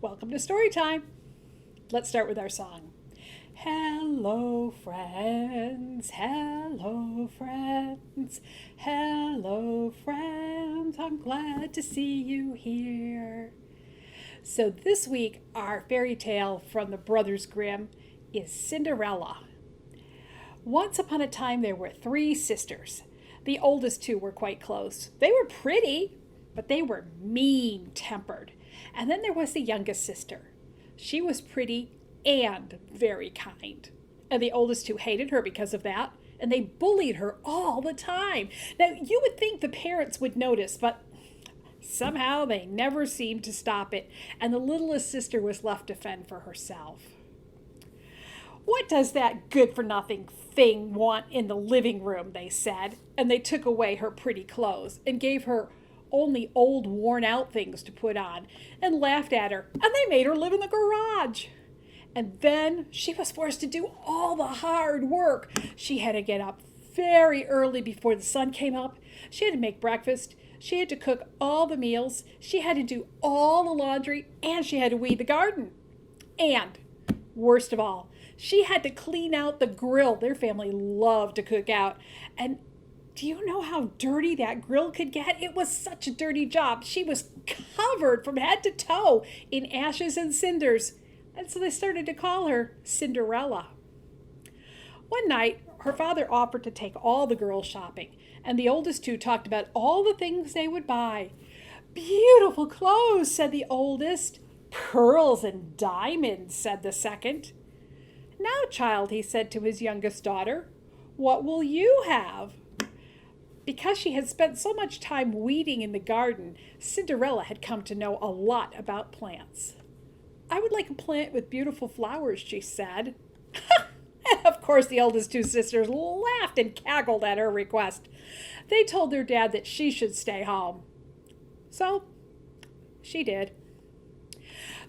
Welcome to story time. Let's start with our song. Hello, friends. Hello, friends. Hello, friends. I'm glad to see you here. So, this week, our fairy tale from the Brothers Grimm is Cinderella. Once upon a time, there were three sisters. The oldest two were quite close. They were pretty, but they were mean tempered. And then there was the youngest sister. She was pretty and very kind. And the oldest two hated her because of that, and they bullied her all the time. Now, you would think the parents would notice, but somehow they never seemed to stop it, and the littlest sister was left to fend for herself. What does that good-for-nothing thing want in the living room, they said, and they took away her pretty clothes and gave her only old worn-out things to put on and laughed at her, and they made her live in the garage. And then she was forced to do all the hard work. She had to get up very early before the sun came up. She had to make breakfast. She had to cook all the meals. She had to do all the laundry, and she had to weed the garden. And, worst of all, she had to clean out the grill. Their family loved to cook out. And do you know how dirty that grill could get? It was such a dirty job. She was covered from head to toe in ashes and cinders. And so they started to call her Cinderella. One night, her father offered to take all the girls shopping, and the oldest two talked about all the things they would buy. Beautiful clothes, said the oldest. Pearls and diamonds, said the second. Now, child, he said to his youngest daughter, what will you have? Because she had spent so much time weeding in the garden, Cinderella had come to know a lot about plants. I would like a plant with beautiful flowers, she said. And of course, the oldest two sisters laughed and cackled at her request. They told their dad that she should stay home. So, she did.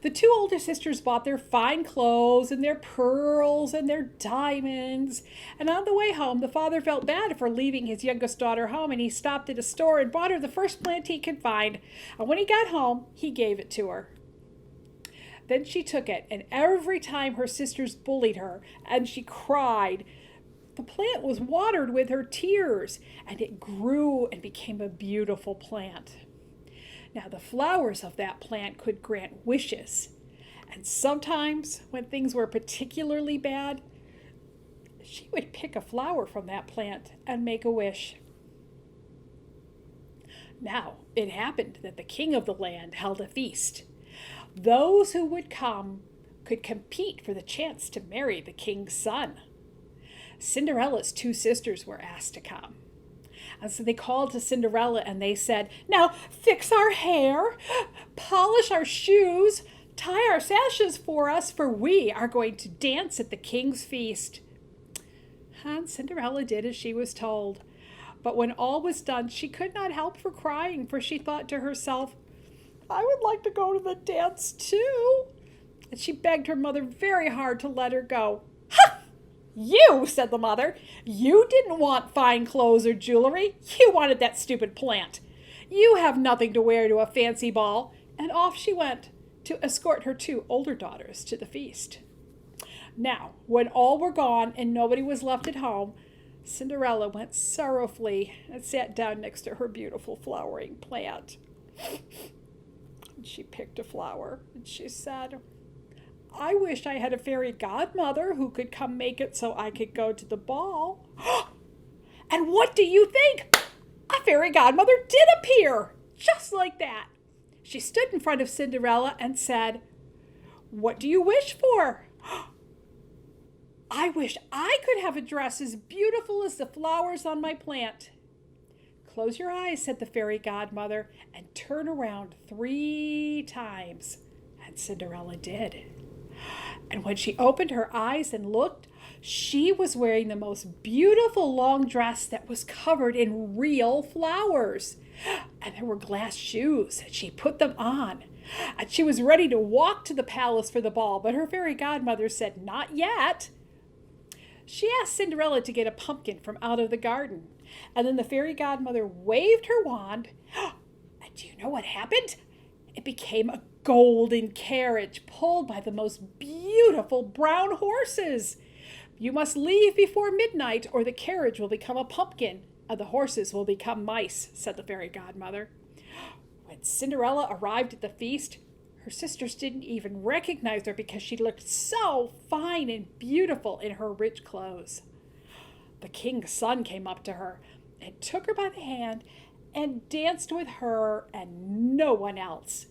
The two older sisters bought their fine clothes and their pearls and their diamonds. And on the way home, the father felt bad for leaving his youngest daughter home, and he stopped at a store and bought her the first plant he could find. And when he got home, he gave it to her. Then she took it, and every time her sisters bullied her and she cried, the plant was watered with her tears, and it grew and became a beautiful plant. Now, the flowers of that plant could grant wishes, and sometimes when things were particularly bad, she would pick a flower from that plant and make a wish. Now, it happened that the king of the land held a feast. Those who would come could compete for the chance to marry the king's son. Cinderella's two sisters were asked to come. And so they called to Cinderella and they said, now fix our hair, polish our shoes, tie our sashes for us, for we are going to dance at the king's feast. And Cinderella did as she was told. But when all was done, she could not help for crying, for she thought to herself, I would like to go to the dance too. And she begged her mother very hard to let her go. Ha! You, said the mother, you didn't want fine clothes or jewelry. You wanted that stupid plant. You have nothing to wear to a fancy ball. And off she went to escort her two older daughters to the feast. Now, when all were gone and nobody was left at home, Cinderella went sorrowfully and sat down next to her beautiful flowering plant. She picked a flower and she said, I wish I had a fairy godmother who could come make it so I could go to the ball. And what do you think? A fairy godmother did appear, just like that. She stood in front of Cinderella and said, what do you wish for? I wish I could have a dress as beautiful as the flowers on my plant. Close your eyes, said the fairy godmother, and turn around 3 times. And Cinderella did. And when she opened her eyes and looked, she was wearing the most beautiful long dress that was covered in real flowers. And there were glass shoes, and she put them on. And she was ready to walk to the palace for the ball, but her fairy godmother said, not yet. She asked Cinderella to get a pumpkin from out of the garden. And then the fairy godmother waved her wand. And do you know what happened? It became a golden carriage pulled by the most beautiful brown horses. You must leave before midnight, or the carriage will become a pumpkin, and the horses will become mice, said the fairy godmother. When Cinderella arrived at the feast, her sisters didn't even recognize her because she looked so fine and beautiful in her rich clothes. The king's son came up to her and took her by the hand and danced with her and no one else.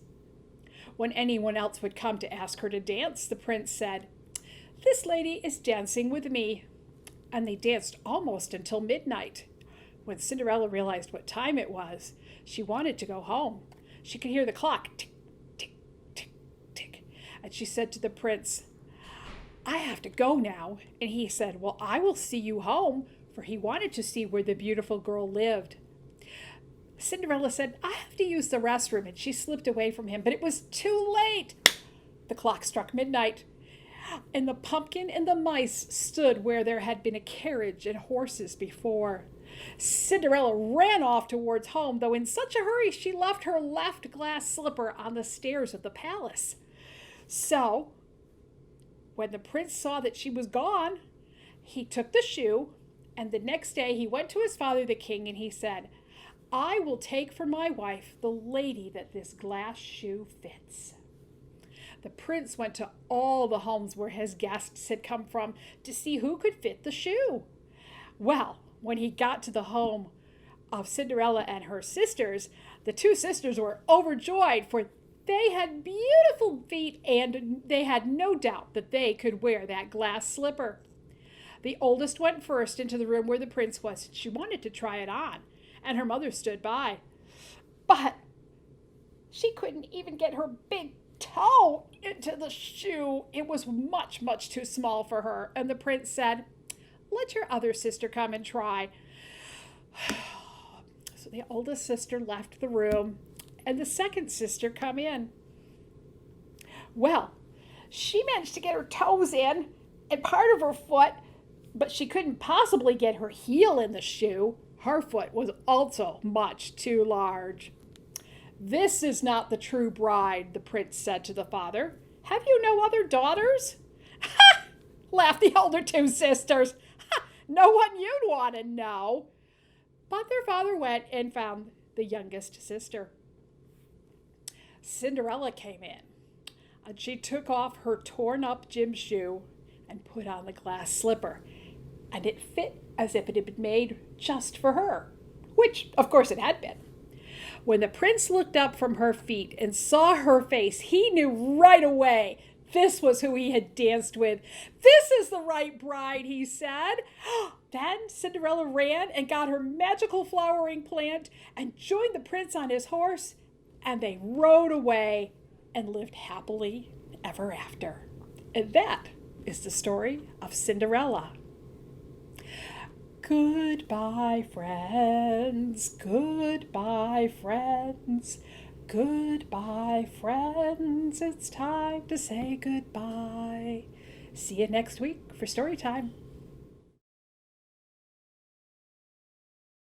When anyone else would come to ask her to dance, the prince said, "This lady is dancing with me." And they danced almost until midnight. When Cinderella realized what time it was, she wanted to go home. She could hear the clock tick, tick, tick, tick. And she said to the prince, "I have to go now." And he said, "Well, I will see you home," for he wanted to see where the beautiful girl lived. Cinderella said, "I have to use the restroom," and she slipped away from him, but it was too late. The clock struck midnight, and the pumpkin and the mice stood where there had been a carriage and horses before. Cinderella ran off towards home, though in such a hurry she left her left glass slipper on the stairs of the palace. So, when the prince saw that she was gone, he took the shoe, and the next day he went to his father the king and he said, "I will take for my wife the lady that this glass shoe fits." The prince went to all the homes where his guests had come from to see who could fit the shoe. Well, when he got to the home of Cinderella and her sisters, the two sisters were overjoyed, for they had beautiful feet and they had no doubt that they could wear that glass slipper. The oldest went first into the room where the prince was. She wanted to try it on, and her mother stood by. But she couldn't even get her big toe into the shoe. It was much, much too small for her. And the prince said, "Let your other sister come and try." So the oldest sister left the room, and the second sister come in. Well, she managed to get her toes in and part of her foot, but she couldn't possibly get her heel in the shoe. Her foot was also much too large. "This is not the true bride," the prince said to the father. "Have you no other daughters?" "Ha!" laughed the older two sisters. "Ha! No one you'd want to know." But their father went and found the youngest sister. Cinderella came in, and she took off her torn-up gym shoe and put on the glass slipper, and it fit as if it had been made just for her, which, of course, it had been. When the prince looked up from her feet and saw her face, he knew right away this was who he had danced with. "This is the right bride," he said. Then Cinderella ran and got her magical flowering plant and joined the prince on his horse, and they rode away and lived happily ever after. And that is the story of Cinderella. Goodbye, friends. Goodbye, friends. Goodbye, friends. It's time to say goodbye. See you next week for story time.